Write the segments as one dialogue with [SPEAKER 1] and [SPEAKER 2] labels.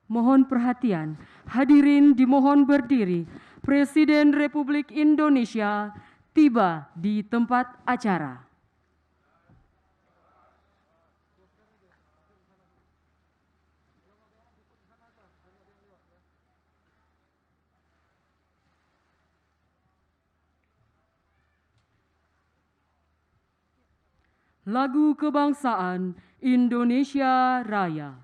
[SPEAKER 1] Mohon perhatian, hadirin dimohon berdiri. Presiden Republik Indonesia tiba di tempat acara. Lagu Kebangsaan Indonesia Raya.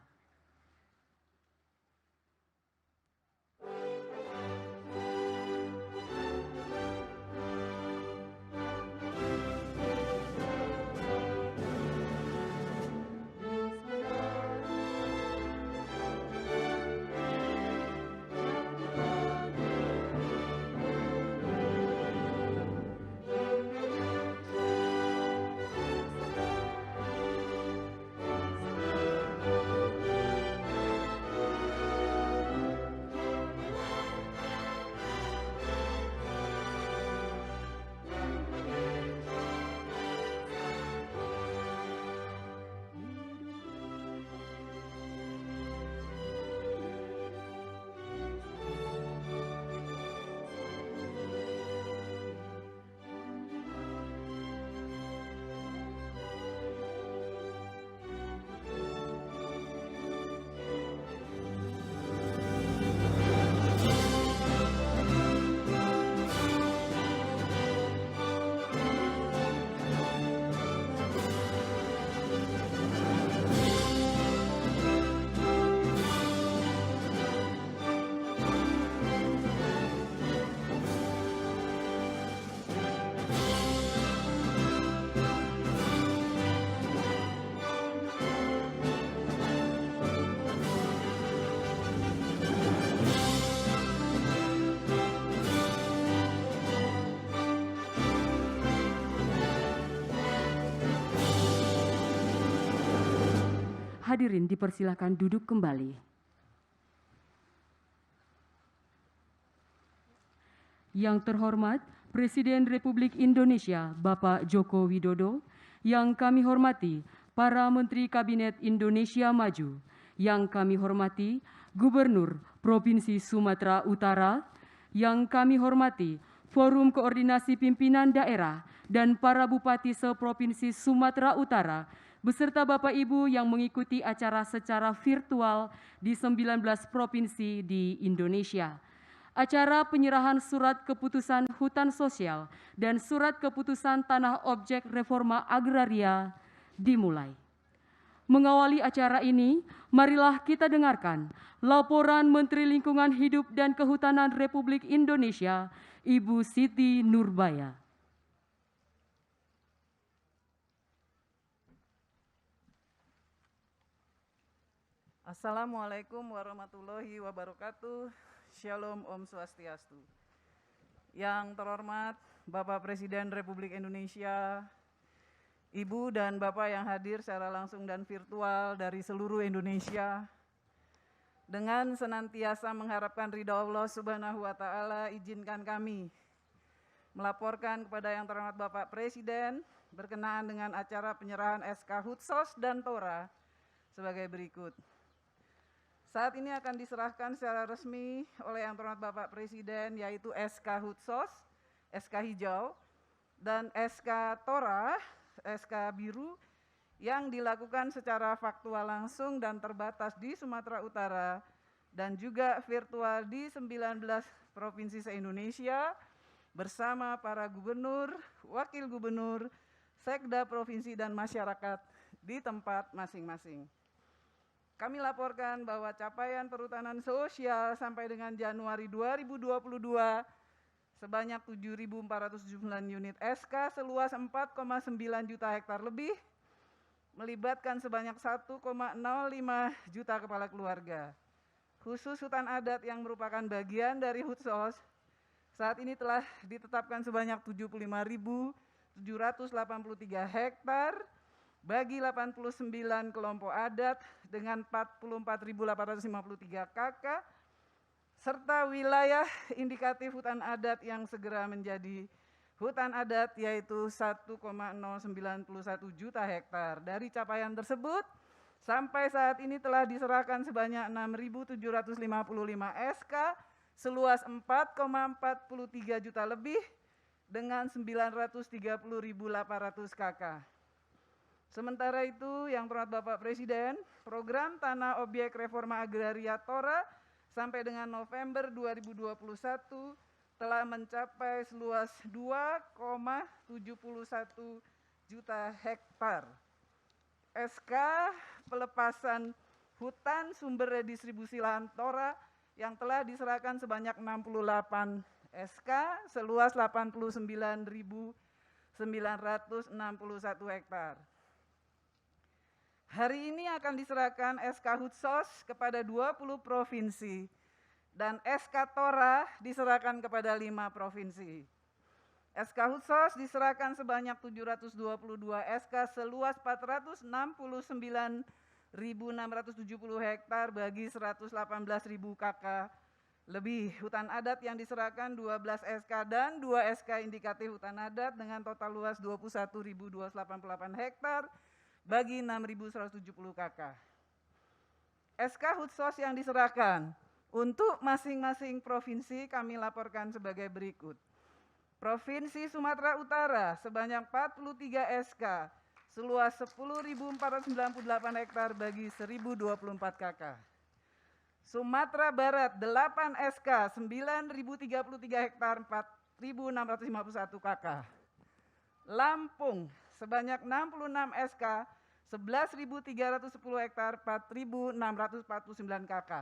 [SPEAKER 1] Hadirin dipersilakan duduk kembali. Yang terhormat Presiden Republik Indonesia Bapak Joko Widodo, yang kami hormati para Menteri Kabinet Indonesia Maju, yang kami hormati Gubernur Provinsi Sumatera Utara, yang kami hormati Forum Koordinasi Pimpinan Daerah dan para Bupati se-Provinsi Sumatera Utara, beserta Bapak Ibu yang mengikuti acara secara virtual di 19 provinsi di Indonesia. Acara penyerahan surat keputusan hutan sosial dan surat keputusan tanah objek reforma agraria dimulai. Mengawali acara ini, marilah kita dengarkan laporan Menteri Lingkungan Hidup dan Kehutanan Republik Indonesia, Ibu Siti Nurbaya.
[SPEAKER 2] Assalamualaikum warahmatullahi wabarakatuh. Shalom Om Swastiastu. Yang terhormat Bapak Presiden Republik Indonesia, Ibu dan Bapak yang hadir secara langsung dan virtual dari seluruh Indonesia, dengan senantiasa mengharapkan ridha Allah Subhanahu wa Ta'ala, izinkan kami melaporkan kepada yang terhormat Bapak Presiden berkenaan dengan acara penyerahan SK Hutsos dan Tora sebagai berikut. Saat ini akan diserahkan secara resmi oleh yang terhormat Bapak Presiden, yaitu SK Hutsos, SK Hijau, dan SK Tora, SK Biru, yang dilakukan secara faktual langsung dan terbatas di Sumatera Utara, dan juga virtual di 19 provinsi se-Indonesia, bersama para gubernur, wakil gubernur, sekda provinsi dan masyarakat di tempat masing-masing. Kami laporkan bahwa capaian perhutanan sosial sampai dengan Januari 2022 sebanyak 7.479 unit SK seluas 4,9 juta hektar lebih, melibatkan sebanyak 1,05 juta kepala keluarga. Khusus hutan adat yang merupakan bagian dari Hutsos, saat ini telah ditetapkan sebanyak 75.783 hektar, bagi 89 kelompok adat dengan 44.853 KK, serta wilayah indikatif hutan adat yang segera menjadi hutan adat yaitu 1,091 juta hektar. Dari capaian tersebut, Sampai saat ini telah diserahkan sebanyak 6.755 SK seluas 4,43 juta lebih dengan 930.800 KK. Sementara itu, yang terhormat Bapak Presiden, program Tanah Objek Reforma Agraria Tora sampai dengan November 2021 telah mencapai seluas 2,71 juta hektar. SK pelepasan hutan sumber redistribusi lahan Tora yang telah diserahkan sebanyak 68 SK seluas 89.961 hektar. Hari ini akan diserahkan SK Hutsos kepada 20 provinsi dan SK Tora diserahkan kepada 5 provinsi. SK Hutsos diserahkan sebanyak 722 SK seluas 469.670 hektar bagi 118.000 KK. Lebih hutan adat yang diserahkan 12 SK dan 2 SK indikatif hutan adat dengan total luas 21.288 hektar bagi 6.170 KK. SK Hutsos yang diserahkan untuk masing-masing provinsi kami laporkan sebagai berikut. Provinsi Sumatera Utara sebanyak 43 SK seluas 10.498 hektar bagi 1.024 KK. Sumatera Barat 8 SK 9.033 hektar 4.651 KK. Lampung sebanyak 66 SK 11.310 hektar 4.649 KK.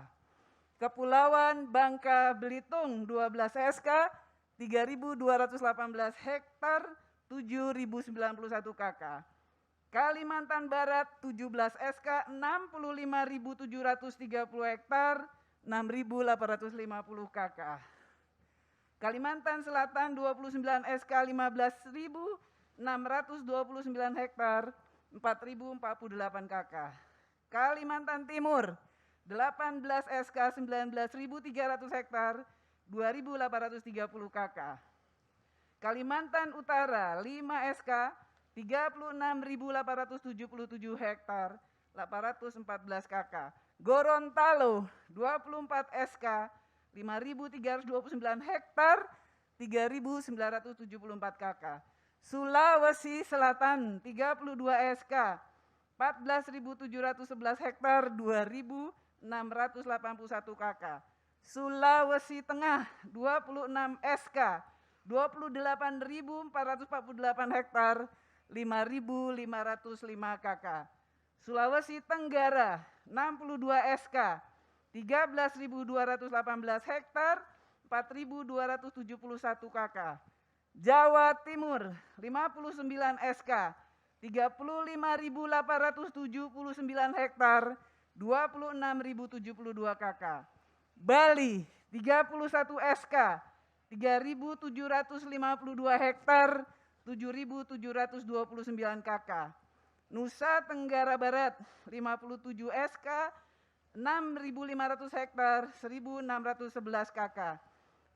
[SPEAKER 2] Kepulauan Bangka Belitung 12 SK 3.218 hektar 7.091 KK. Kalimantan Barat 17 SK 65.730 hektar 6.850 KK. Kalimantan Selatan 29 SK 15.629 hektar 4.048 KK. Kalimantan Timur 18 SK 19.300 hektar 2.830 KK. Kalimantan Utara 5 SK 36.877 hektar 814 KK. Gorontalo 24 SK 5.329 hektar 3.974 KK. Sulawesi Selatan 32 SK 14.711 hektar 2.681 KK. Sulawesi Tengah 26 SK 28.448 hektar 5.505 KK. Sulawesi Tenggara 62 SK 13.218 hektar 4.271 KK. Jawa Timur 59 SK 35.879 hektar 26.072 KK. Bali 31 SK 3.752 hektar 7.729 KK. Nusa Tenggara Barat 57 SK 6.500 hektar 1.611 KK.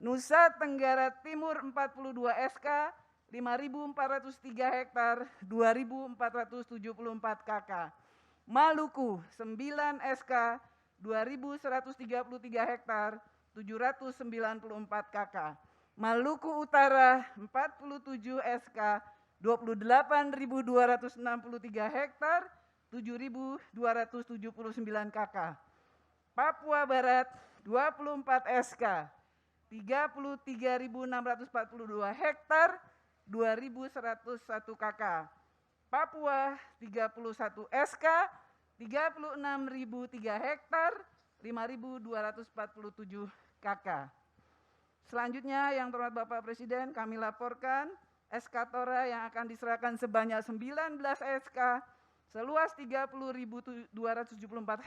[SPEAKER 2] Nusa Tenggara Timur 42 SK 5.403 hektar 2.474 KK. Maluku 9 SK 2.133 hektar 794 KK. Maluku Utara 47 SK 28.263 hektar 7.279 KK. Papua Barat 24 SK 33.642 hektar 2.101 KK. Papua 31 SK 36.003 hektar 5.247 KK. Selanjutnya yang terhormat Bapak Presiden, kami laporkan SK Tora yang akan diserahkan sebanyak 19 SK seluas 30.274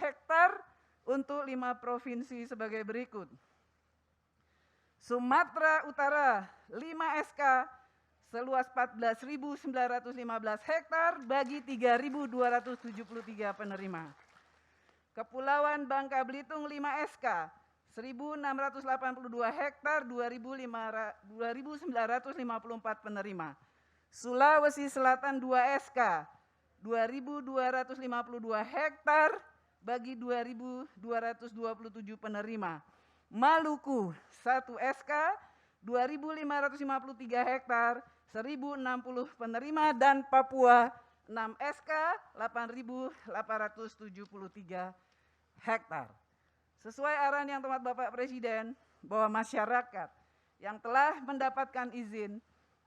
[SPEAKER 2] hektar untuk 5 provinsi sebagai berikut. Sumatera Utara 5 SK seluas 14.915 hektar bagi 3.273 penerima. Kepulauan Bangka Belitung 5 SK 1.682 hektar 2.954 penerima. Sulawesi Selatan 2 SK 2.252 hektar bagi 2.227 penerima. Maluku 1 SK 2.553 hektar 1.060 penerima, dan Papua 6 SK 8.873 hektar. Sesuai arahan yang terhormat Bapak Presiden bahwa masyarakat yang telah mendapatkan izin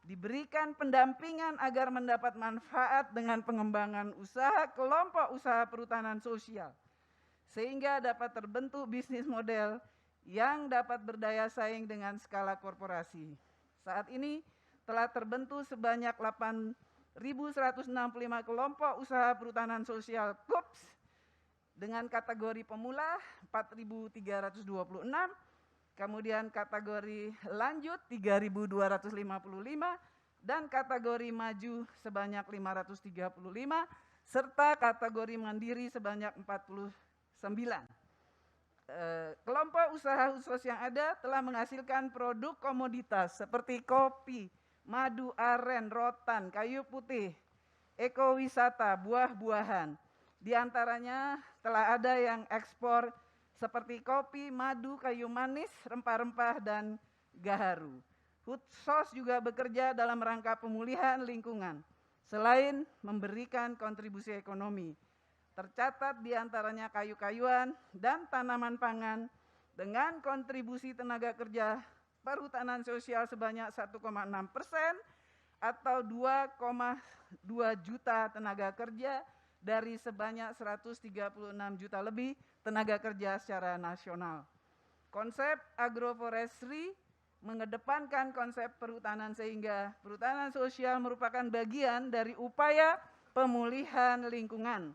[SPEAKER 2] diberikan pendampingan agar mendapat manfaat dengan pengembangan usaha kelompok usaha perhutanan sosial, sehingga dapat terbentuk bisnis model yang dapat berdaya saing dengan skala korporasi. Saat ini telah terbentuk sebanyak 8.165 kelompok usaha perhutanan sosial KUPS dengan kategori pemula 4.326, kemudian kategori lanjut 3.255, dan kategori maju sebanyak 535, serta kategori mandiri sebanyak 49. Kelompok usaha khusus yang ada telah menghasilkan produk komoditas seperti kopi, madu, aren, rotan, kayu putih, ekowisata, buah-buahan. Di antaranya telah ada yang ekspor seperti kopi, madu, kayu manis, rempah-rempah, dan gaharu. Hutsos juga bekerja dalam rangka pemulihan lingkungan, selain memberikan kontribusi ekonomi. Tercatat di antaranya kayu-kayuan dan tanaman pangan dengan kontribusi tenaga kerja perhutanan sosial sebanyak 1,6% atau 2,2 juta tenaga kerja dari sebanyak 136 juta lebih tenaga kerja secara nasional. Konsep agroforestry mengedepankan konsep perhutanan sehingga perhutanan sosial merupakan bagian dari upaya pemulihan lingkungan.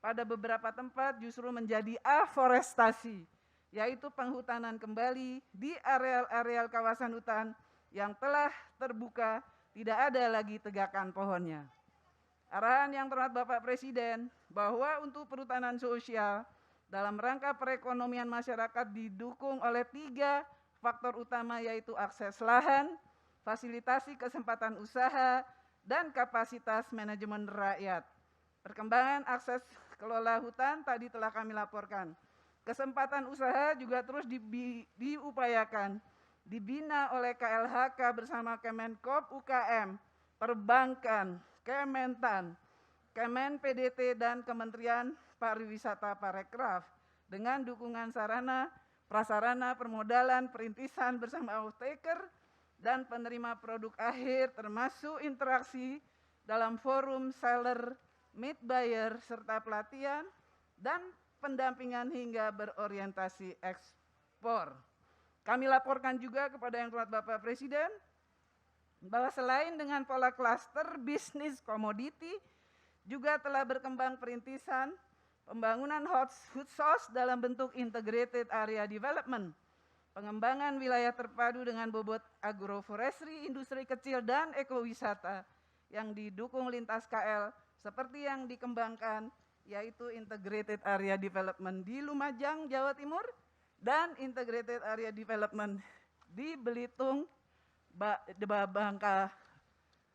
[SPEAKER 2] Pada beberapa tempat justru menjadi aforestasi, yaitu penghutanan kembali di areal-areal kawasan hutan yang telah terbuka, tidak ada lagi tegakan pohonnya. Arahan yang terhormat Bapak Presiden bahwa untuk perhutanan sosial dalam rangka perekonomian masyarakat didukung oleh 3 faktor utama, yaitu akses lahan, fasilitasi kesempatan usaha, dan kapasitas manajemen rakyat. Perkembangan akses kelola hutan tadi telah kami laporkan. Kesempatan usaha juga terus diupayakan, dibina oleh KLHK bersama Kemenkop UKM, perbankan, Kementan, Kemen PDT, dan Kementerian Pariwisata Parekraf dengan dukungan sarana, prasarana, permodalan, perintisan bersama off-taker dan penerima produk akhir, termasuk interaksi dalam forum seller, meet buyer, serta pelatihan dan pendampingan hingga berorientasi ekspor. Kami laporkan juga kepada yang terhormat Bapak Presiden bahwa selain dengan pola klaster bisnis komoditi, juga telah berkembang perintisan pembangunan hutsos dalam bentuk integrated area development, pengembangan wilayah terpadu dengan bobot agroforestry, industri kecil, dan ekowisata yang didukung lintas KL seperti yang dikembangkan, yaitu integrated area development di Lumajang, Jawa Timur, dan integrated area development di Belitung, Bangka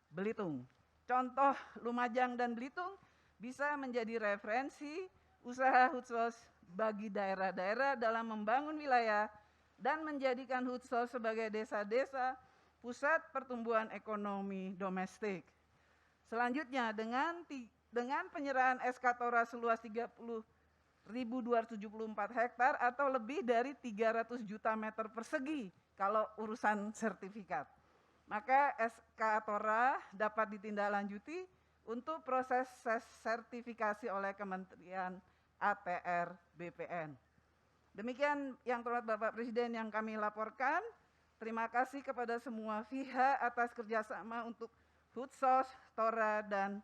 [SPEAKER 2] Belitung. Contoh Lumajang dan Belitung bisa menjadi referensi usaha hutsos bagi daerah-daerah dalam membangun wilayah dan menjadikan hutsos sebagai desa-desa pusat pertumbuhan ekonomi domestik. Selanjutnya dengan penyerahan SK Tora seluas 30.274 hektar atau lebih dari 300 juta meter persegi kalau urusan sertifikat, maka SK Tora dapat ditindaklanjuti untuk proses sertifikasi oleh Kementerian ATR BPN. Demikian yang terhormat Bapak Presiden yang kami laporkan. Terima kasih kepada semua pihak atas kerjasama untuk Hutsos, Tora, dan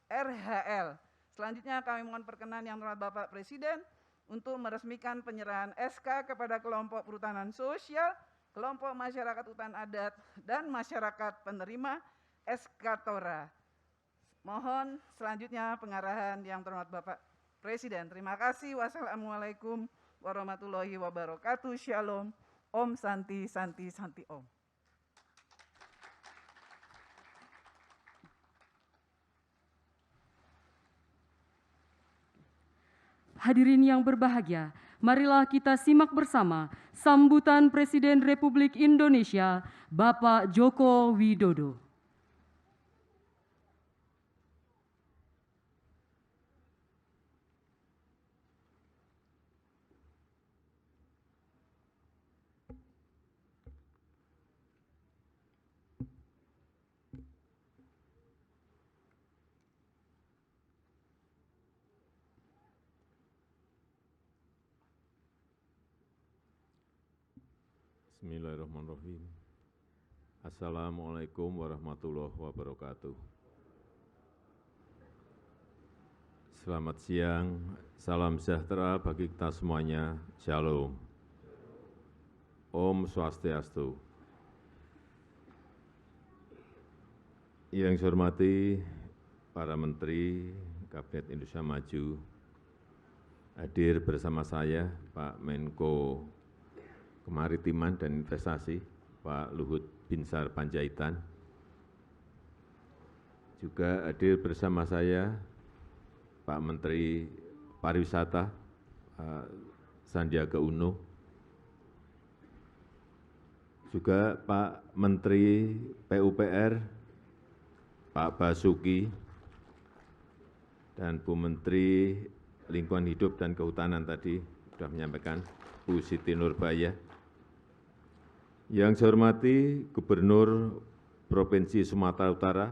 [SPEAKER 2] RHL. Selanjutnya kami mohon perkenan yang terhormat Bapak Presiden untuk meresmikan penyerahan SK kepada kelompok perhutanan sosial, kelompok masyarakat hutan adat, dan masyarakat penerima SK Tora. Mohon selanjutnya pengarahan yang terhormat Bapak Presiden. Terima kasih. Wassalamualaikum warahmatullahi wabarakatuh. Shalom. Om Santi Santi Santi Om.
[SPEAKER 1] Hadirin yang berbahagia, marilah kita simak bersama sambutan Presiden Republik Indonesia, Bapak Joko Widodo.
[SPEAKER 3] Bismillahirrahmanirrahim. Assalamualaikum warahmatullahi wabarakatuh. Selamat siang, salam sejahtera bagi kita semuanya. Shalom. Om Swastiastu. Yang saya hormati para Menteri Kabinet Indonesia Maju, hadir bersama saya Pak Menko Kemaritiman dan Investasi, Pak Luhut Binsar Panjaitan. Juga hadir bersama saya Pak Menteri Pariwisata, Pak Sandiaga Uno. Juga Pak Menteri PUPR, Pak Basuki, dan Bu Menteri Lingkungan Hidup dan Kehutanan tadi sudah menyampaikan, Bu Siti Nurbaya. Yang saya hormati Gubernur Provinsi Sumatera Utara,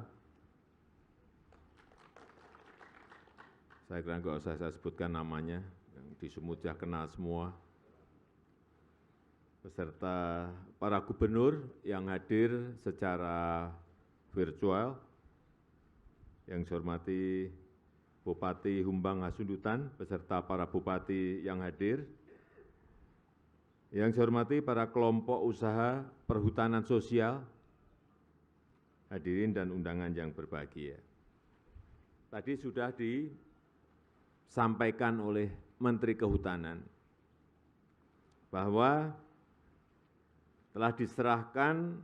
[SPEAKER 3] saya kira enggak usah saya sebutkan namanya, yang di Sumujah kenal semua, beserta para gubernur yang hadir secara virtual. Yang saya hormati Bupati Humbang Hasundutan, beserta para bupati yang hadir. Yang saya hormati para kelompok usaha perhutanan sosial, hadirin dan undangan yang berbahagia. Tadi sudah disampaikan oleh Menteri Kehutanan bahwa telah diserahkan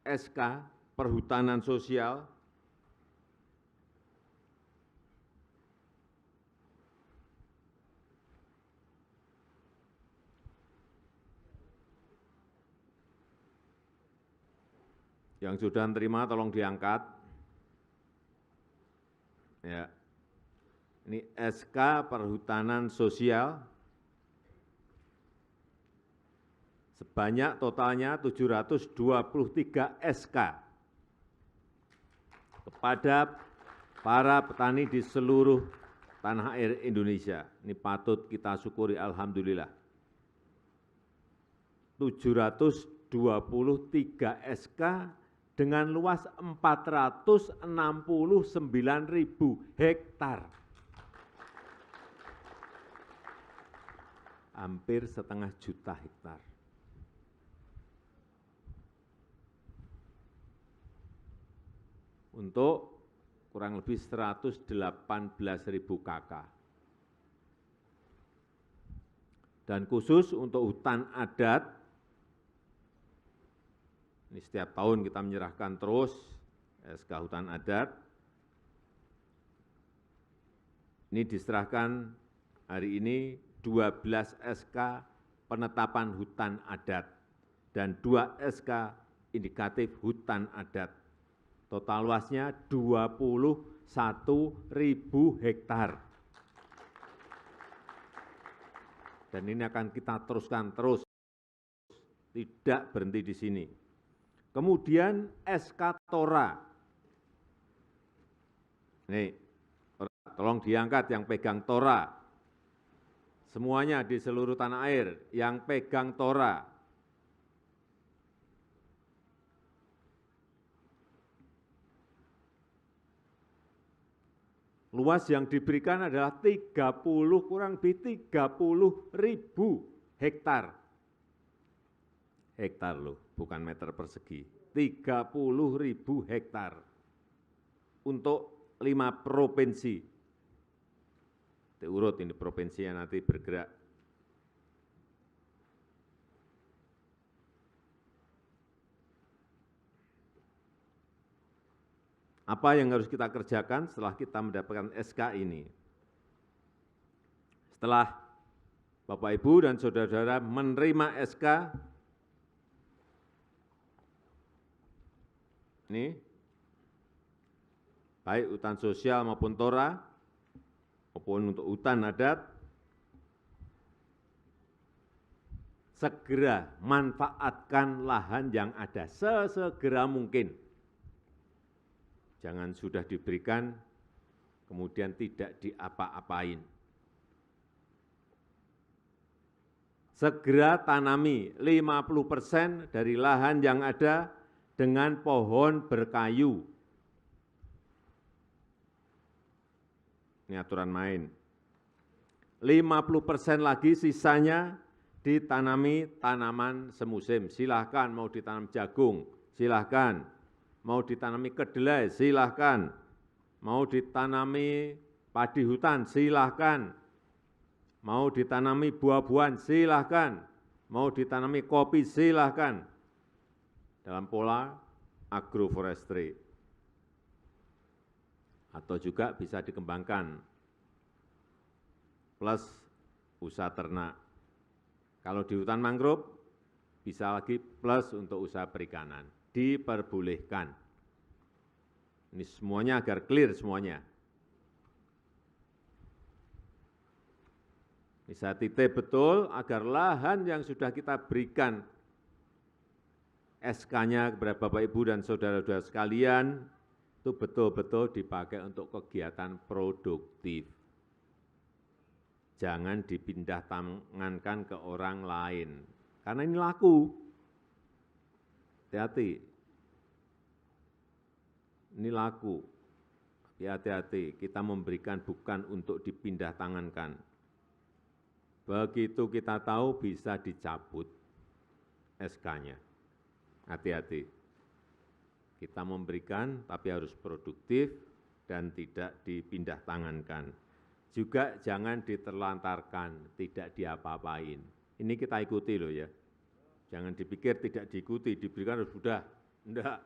[SPEAKER 3] SK Perhutanan Sosial yang sudah menerima tolong diangkat. Ya. Ini SK Perhutanan Sosial sebanyak totalnya 723 SK kepada para petani di seluruh tanah air Indonesia. Ini patut kita syukuri, alhamdulillah. 723 SK dengan luas 469.000 hektar. Hampir setengah juta hektar. Untuk kurang lebih 118.000 KK. Dan khusus untuk hutan adat, ini setiap tahun kita menyerahkan terus SK hutan adat. Ini diserahkan hari ini 12 SK penetapan hutan adat dan 2 SK indikatif hutan adat. Total luasnya 21.000 hektar. Dan ini akan kita teruskan terus, tidak berhenti di sini. Kemudian SK Tora. Nih, tolong diangkat yang pegang Tora. Semuanya di seluruh tanah air yang pegang Tora. Luas yang diberikan adalah 30 kurang lebih 30.000 hektar. Hektar loh, bukan meter persegi. 30.000 hektar untuk 5 provinsi. Diurut ini provinsi yang nanti bergerak. Apa yang harus kita kerjakan setelah kita mendapatkan SK ini? Setelah Bapak Ibu dan saudara-saudara menerima SK ini, baik hutan sosial maupun TORA, maupun untuk hutan adat, segera manfaatkan lahan yang ada sesegera mungkin. Jangan sudah diberikan, kemudian tidak diapa-apain. Segera tanami 50% dari lahan yang ada dengan pohon berkayu. Ini aturan main. 50% lagi sisanya ditanami tanaman semusim. Silahkan mau ditanam jagung, silahkan. Mau ditanami kedelai, silahkan. Mau ditanami padi hutan, silahkan. Mau ditanami buah-buahan, silahkan. Mau ditanami kopi, silahkan. Dalam pola agroforestry. Atau juga bisa dikembangkan plus usaha ternak. Kalau di hutan mangrove, bisa lagi plus untuk usaha perikanan. Diperbolehkan. Ini semuanya agar clear semuanya. Ini saya titip betul agar lahan yang sudah kita berikan SK-nya kepada Bapak Ibu dan saudara-saudara sekalian, itu betul-betul dipakai untuk kegiatan produktif. Jangan dipindah tangankan ke orang lain, karena ini laku. Hati-hati. Ini laku. Hati-hati, kita memberikan bukan untuk dipindah tangankan. Begitu kita tahu bisa dicabut SK-nya. Hati-hati. Kita memberikan tapi harus produktif dan tidak dipindah tangankan. Juga jangan diterlantarkan, tidak diapa-apain. Ini kita ikuti loh ya. Jangan dipikir tidak diikuti, diberikan harus sudah. Enggak.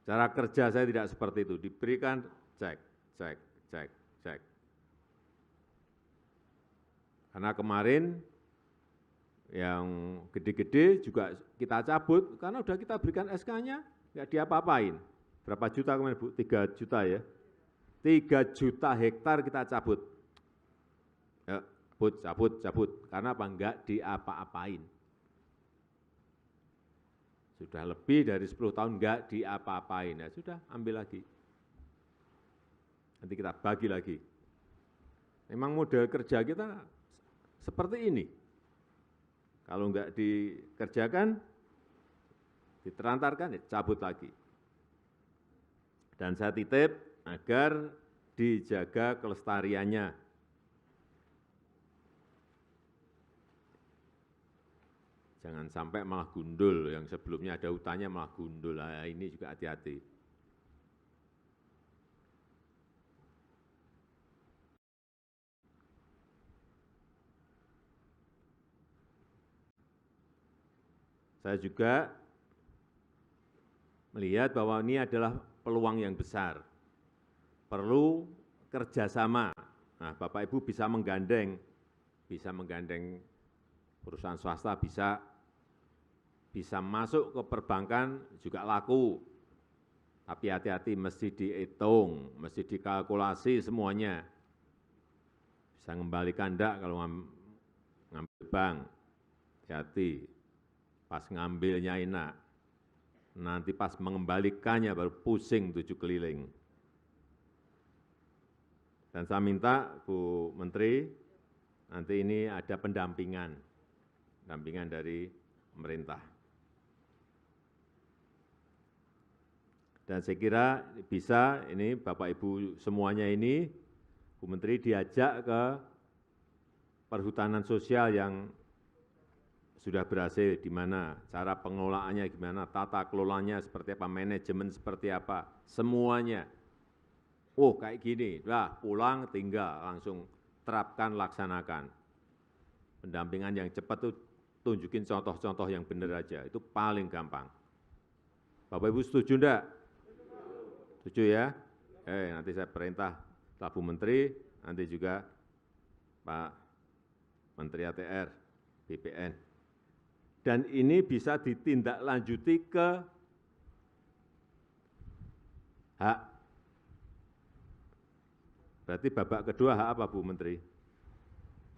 [SPEAKER 3] Cara kerja saya tidak seperti itu. Diberikan cek, cek, cek, cek. Karena kemarin yang gede-gede juga kita cabut, karena sudah kita berikan SK-nya, nggak diapa-apain. Berapa juta kemarin Bu? 3 juta ya. 3 juta hektar kita cabut. Ya, cabut. Karena apa? Nggak diapa-apain. Sudah lebih dari 10 tahun nggak diapa-apain. Ya sudah, ambil lagi. Nanti kita bagi lagi. Memang model kerja kita seperti ini. Kalau enggak dikerjakan, ditelantarkan, ya cabut lagi. Dan saya titip agar dijaga kelestariannya. Jangan sampai malah gundul, yang sebelumnya ada hutannya malah gundul. Nah, ini juga hati-hati. Saya juga melihat bahwa ini adalah peluang yang besar. Perlu kerjasama. Nah, Bapak Ibu bisa menggandeng perusahaan swasta, bisa masuk ke perbankan juga laku. Tapi hati-hati, mesti dihitung, mesti dikalkulasi semuanya. Bisa mengembalikan enggak kalau ngambil bank. Hati-hati. Pas ngambilnya enak, nanti pas mengembalikannya baru pusing 7 keliling. Dan saya minta Bu Menteri, nanti ini ada pendampingan dari pemerintah. Dan saya kira bisa ini Bapak Ibu semuanya ini, Bu Menteri diajak ke perhutanan sosial yang sudah berhasil di mana, cara pengelolaannya gimana, tata kelolanya seperti apa, manajemen seperti apa, semuanya. Oh kayak gini, lah pulang tinggal langsung terapkan, laksanakan. Pendampingan yang cepat tuh tunjukin contoh-contoh yang benar aja, itu paling gampang. Bapak Ibu setuju enggak? Setuju ya? Nanti saya perintah Pak Bu Menteri, nanti juga Pak Menteri ATR, BPN. Dan ini bisa ditindaklanjuti ke hak. Berarti babak kedua hak apa, Bu Menteri?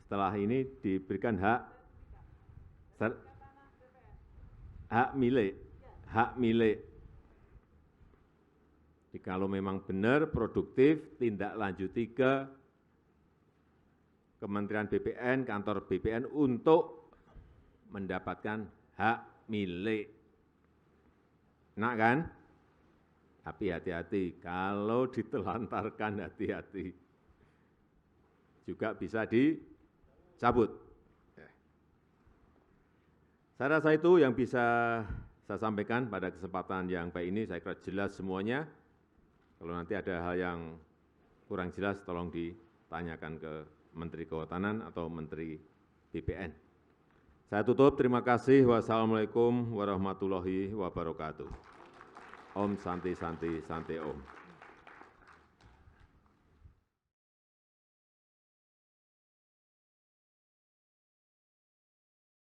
[SPEAKER 3] Setelah ini diberikan hak milik. Jadi kalau memang benar produktif, tindak lanjuti ke Kementerian BPN, kantor BPN untuk mendapatkan hak milik. Enak kan? Tapi hati-hati, kalau ditelantarkan hati-hati. Juga bisa dicabut. Saya rasa itu yang bisa saya sampaikan pada kesempatan yang baik ini. Saya kira jelas semuanya. Kalau nanti ada hal yang kurang jelas, tolong ditanyakan ke Menteri Kehutanan atau Menteri BPN. Saya tutup, terima kasih. Wassalamualaikum warahmatullahi wabarakatuh. Om Santi Santi Santi Om.